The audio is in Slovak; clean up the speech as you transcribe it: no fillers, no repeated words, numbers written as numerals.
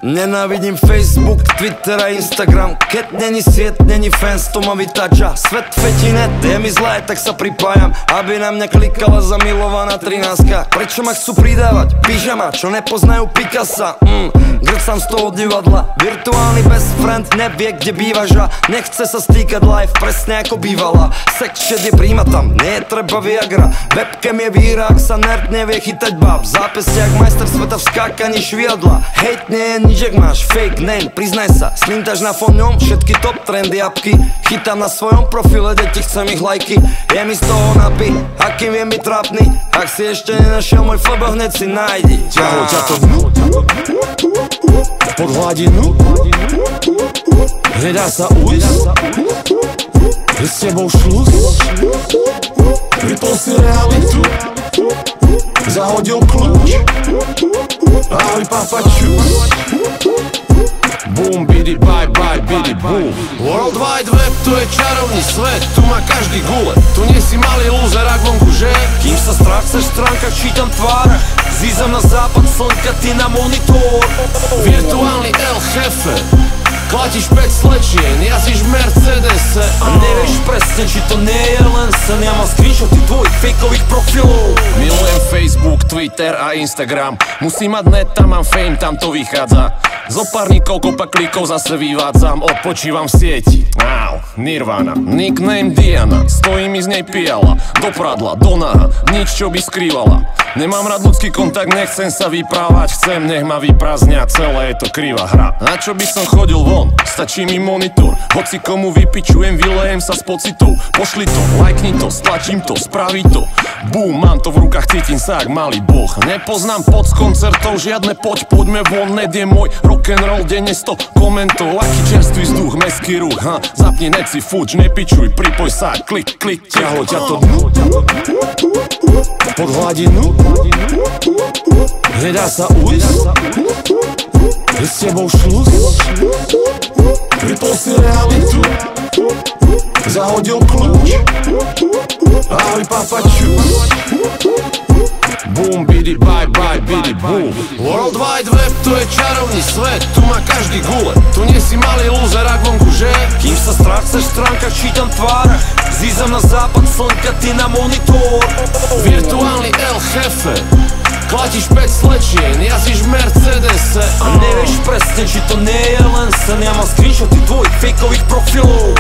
Nenávidím Facebook, Twitter a Instagram. Keď není sviet, není fans, to ma vytača. Svet fetinet, je mi zlé, tak sa pripájam, aby na mňa klikala zamilovaná 13. Prečo ma chcú pridávať? Pyžama, čo nepoznajú Picassa. Grcam z toho divadla. Virtuálny best friend nevie, kde bývaš a nechce sa stýkať live, presne ako bývala. Sex shit je príjma tam, nie je treba Viagra. Webcam je výhra, ak sa nerd nevie chytať bab. Zápeste jak majster sveta v skákaní šviadla. Hate nie je nič, ak máš fake name, priznaj sa. Slintaš na fónom všetky top trendy apky. Chytám na svojom profile, deti chcem ich lajky. Je mi z toho napy, akým viem byť trápny. Ak si ešte nenašiel môj fobo, hneď si nájdi. Ťahol ťa to dnu pod hladinu, nedá sa ujsť, je s tebou šluz. Vypol si realitu, zahodil kľúč. Ahoj papa čus. Boom, bidi, bye, bye, bidi, boom. World Wide Web, to je čarovný svet, tu má každý gule. Tu nie si malý lúzer, ak vonku, že? Kým sa stráceš v stránkach, čítam tvár. Zízam na západ slnka, ty na monitor. Virtuálny El Jefe, klatíš 5 slečien, jazdíš v Mercedese. A nevieš presne, či to nie je len sen. Ja mám screenshoty tvojich fakeových profilov. Milujem Facebook, Twitter a Instagram. Musím mať net, tam mám fame, tam to vychádza. Zopár kopa klikov zase vyvádzam. Odpočívam v sieti. Nirvana, nickname Diana. Stojí mi z nej pijala, do pradla, do náha, nič čo by skrývala. Nemám rád ľudský kontakt, nechcem sa vyprávať. Chcem, nech ma vyprázdnia, celé je to krivá hra. Na čo by som chodil von, stačí mi monitor. Hoci komu vypičujem, vylejem sa s pocitou. Pošli to, lajkni to, stlačím to, spraví to. Boom, mám to v rukách, cítim sa jak malý boh. Nepoznám pod z koncertov, žiadne poďme von. Net je môj rock'n'roll, denne 100 komentov. Aký čerstvý vzduch, mestský ruch, zapni net si fuč, nepičuj, pripoj sa, klik, klik. Ťahol ťa to dnu pod hladinu, nedá sa ujsť, je s tebou šluz. Vypol si realitu, zahodil kľúč. Ahoj papa čus. Boom, bidi, bye, bye, bidi, boom. World Wide Web, to je čarovný svet, tu má každý gule. Tu nie si malý lúzer, ak vonku, že? Kým sa stráceš v stránkach, čítam tvár. Zízam na západ slnka, ty na monitor. Virtuálny El Jefe, klatíš 5 slečien, jazdíš v Mercedese. A nevieš presne, či to nie je len sen. Ja mám screenshoty tvojich fakeových profilov.